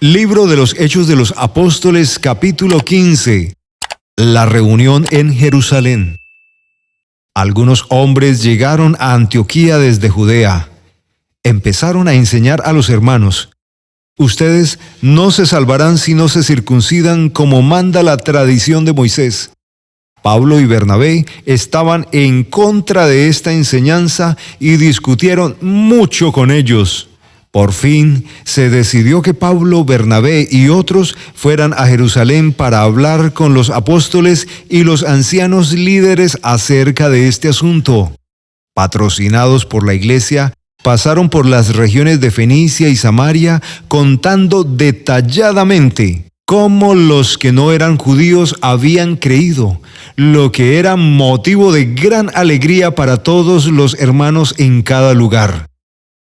Libro de los Hechos de los Apóstoles, capítulo 15. La reunión en Jerusalén. Algunos hombres llegaron a Antioquía desde Judea. Empezaron a enseñar a los hermanos: ustedes no se salvarán si no se circuncidan como manda la tradición de Moisés. Pablo y Bernabé estaban en contra de esta enseñanza y discutieron mucho con ellos. Por fin se decidió que Pablo, Bernabé y otros fueran a Jerusalén para hablar con los apóstoles y los ancianos líderes acerca de este asunto. Patrocinados por la iglesia, pasaron por las regiones de Fenicia y Samaria contando detalladamente cómo los que no eran judíos habían creído, lo que era motivo de gran alegría para todos los hermanos en cada lugar.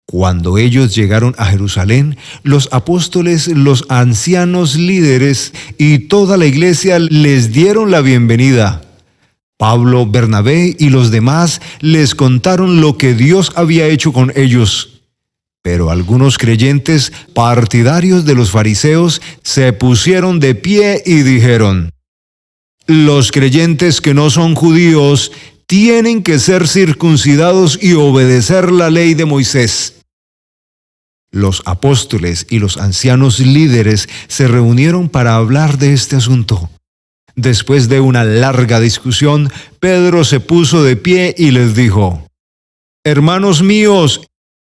Cuando ellos llegaron a Jerusalén, los apóstoles, los ancianos líderes y toda la iglesia les dieron la bienvenida. Pablo, Bernabé y los demás les contaron lo que Dios había hecho con ellos. Pero algunos creyentes partidarios de los fariseos se pusieron de pie y dijeron: los creyentes que no son judíos tienen que ser circuncidados y obedecer la ley de Moisés. Los apóstoles y los ancianos líderes se reunieron para hablar de este asunto. Después de una larga discusión, Pedro se puso de pie y les dijo: hermanos míos,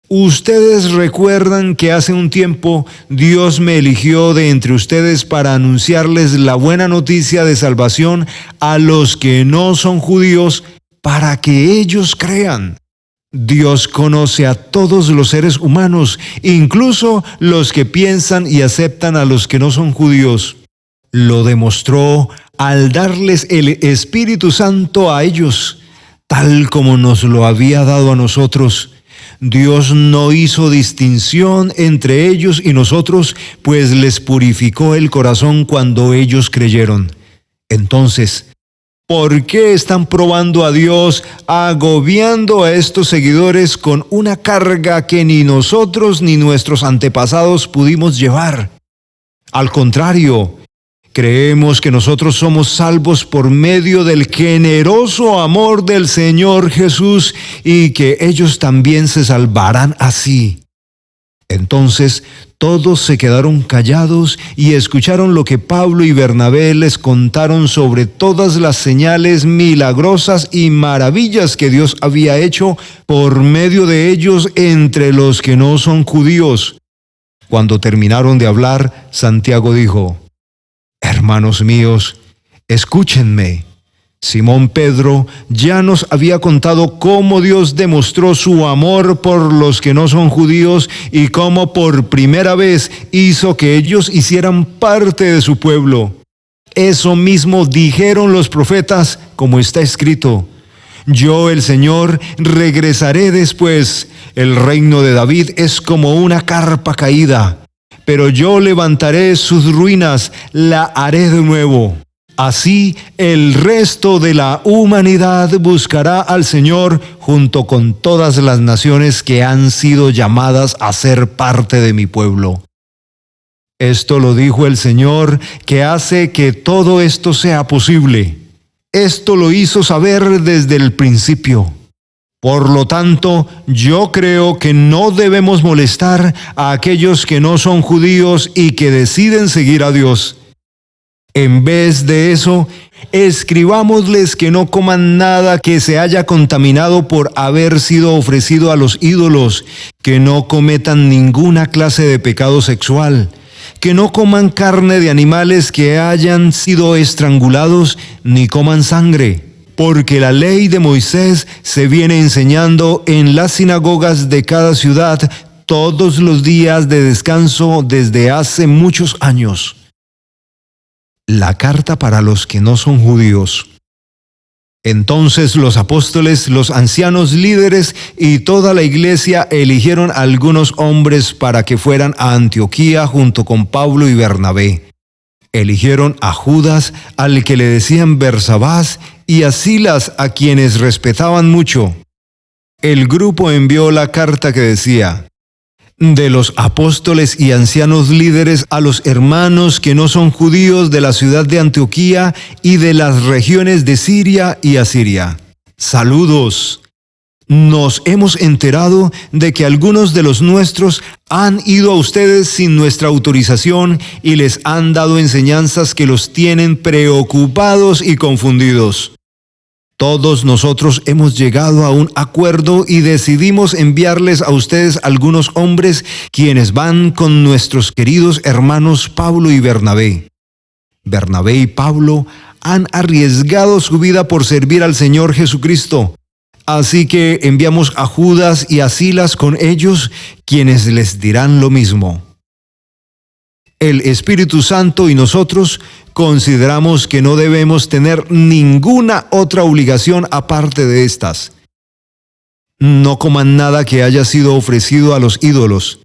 ustedes recuerdan que hace un tiempo Dios me eligió de entre ustedes para anunciarles la buena noticia de salvación a los que no son judíos, para que ellos crean. Dios conoce a todos los seres humanos, incluso los que piensan y aceptan a los que no son judíos. Lo demostró al darles el Espíritu Santo a ellos, tal como nos lo había dado a nosotros. Dios no hizo distinción entre ellos y nosotros, pues les purificó el corazón cuando ellos creyeron. Entonces, ¿por qué están probando a Dios, agobiando a estos seguidores con una carga que ni nosotros ni nuestros antepasados pudimos llevar? Al contrario, creemos que nosotros somos salvos por medio del generoso amor del Señor Jesús y que ellos también se salvarán así. Entonces todos se quedaron callados y escucharon lo que Pablo y Bernabé les contaron sobre todas las señales milagrosas y maravillas que Dios había hecho por medio de ellos entre los que no son judíos. Cuando terminaron de hablar, Santiago dijo: hermanos míos, escúchenme. Simón Pedro ya nos había contado cómo Dios demostró su amor por los que no son judíos y cómo por primera vez hizo que ellos hicieran parte de su pueblo. Eso mismo dijeron los profetas, como está escrito: yo, el Señor, regresaré después. El reino de David es como una carpa caída, pero yo levantaré sus ruinas, la haré de nuevo. Así el resto de la humanidad buscará al Señor junto con todas las naciones que han sido llamadas a ser parte de mi pueblo. Esto lo dijo el Señor, que hace que todo esto sea posible. Esto lo hizo saber desde el principio. Por lo tanto, yo creo que no debemos molestar a aquellos que no son judíos y que deciden seguir a Dios. En vez de eso, escribámosles que no coman nada que se haya contaminado por haber sido ofrecido a los ídolos, que no cometan ninguna clase de pecado sexual, que no coman carne de animales que hayan sido estrangulados, ni coman sangre, porque la ley de Moisés se viene enseñando en las sinagogas de cada ciudad todos los días de descanso desde hace muchos años. La carta para los que no son judíos. Entonces los apóstoles, los ancianos líderes y toda la iglesia eligieron algunos hombres para que fueran a Antioquía junto con Pablo y Bernabé. Eligieron a Judas, al que le decían Bersabás, y a Silas, a quienes respetaban mucho. El grupo envió la carta que decía: de los apóstoles y ancianos líderes a los hermanos que no son judíos de la ciudad de Antioquía y de las regiones de Siria y Asiria. Saludos. Nos hemos enterado de que algunos de los nuestros han ido a ustedes sin nuestra autorización y les han dado enseñanzas que los tienen preocupados y confundidos. Todos nosotros hemos llegado a un acuerdo y decidimos enviarles a ustedes algunos hombres quienes van con nuestros queridos hermanos Pablo y Bernabé. Bernabé y Pablo han arriesgado su vida por servir al Señor Jesucristo. Así que enviamos a Judas y a Silas con ellos, quienes les dirán lo mismo. El Espíritu Santo y nosotros consideramos que no debemos tener ninguna otra obligación aparte de estas. No coman nada que haya sido ofrecido a los ídolos.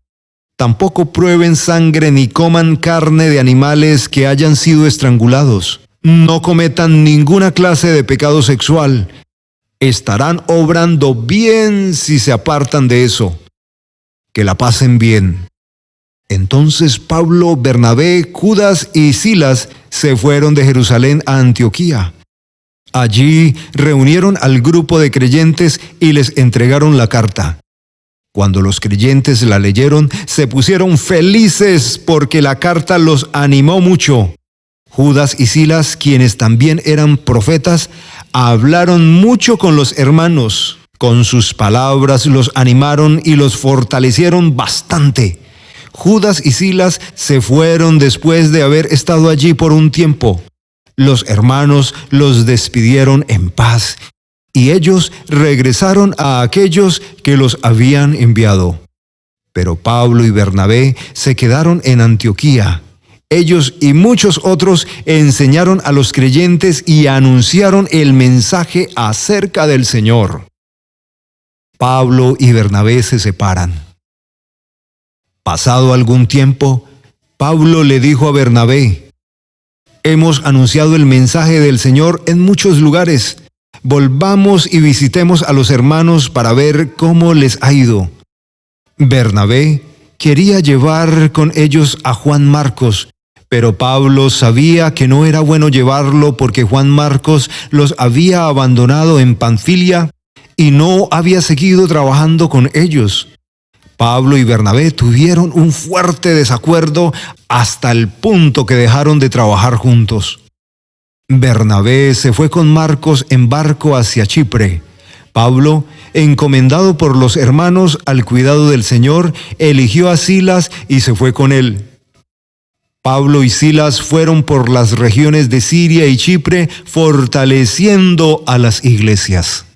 Tampoco prueben sangre ni coman carne de animales que hayan sido estrangulados. No cometan ninguna clase de pecado sexual. Estarán obrando bien si se apartan de eso. Que la pasen bien. Entonces Pablo, Bernabé, Judas y Silas se fueron de Jerusalén a Antioquía. Allí reunieron al grupo de creyentes y les entregaron la carta. Cuando los creyentes la leyeron, se pusieron felices porque la carta los animó mucho. Judas y Silas, quienes también eran profetas, hablaron mucho con los hermanos. Con sus palabras los animaron y los fortalecieron bastante. Judas y Silas se fueron después de haber estado allí por un tiempo. Los hermanos los despidieron en paz y ellos regresaron a aquellos que los habían enviado. Pero Pablo y Bernabé se quedaron en Antioquía. Ellos y muchos otros enseñaron a los creyentes y anunciaron el mensaje acerca del Señor. Pablo y Bernabé se separan. Pasado algún tiempo, Pablo le dijo a Bernabé: «Hemos anunciado el mensaje del Señor en muchos lugares. Volvamos y visitemos a los hermanos para ver cómo les ha ido». Bernabé quería llevar con ellos a Juan Marcos, pero Pablo sabía que no era bueno llevarlo porque Juan Marcos los había abandonado en Panfilia y no había seguido trabajando con ellos. Pablo y Bernabé tuvieron un fuerte desacuerdo hasta el punto que dejaron de trabajar juntos. Bernabé se fue con Marcos en barco hacia Chipre. Pablo, encomendado por los hermanos al cuidado del Señor, eligió a Silas y se fue con él. Pablo y Silas fueron por las regiones de Siria y Chipre, fortaleciendo a las iglesias.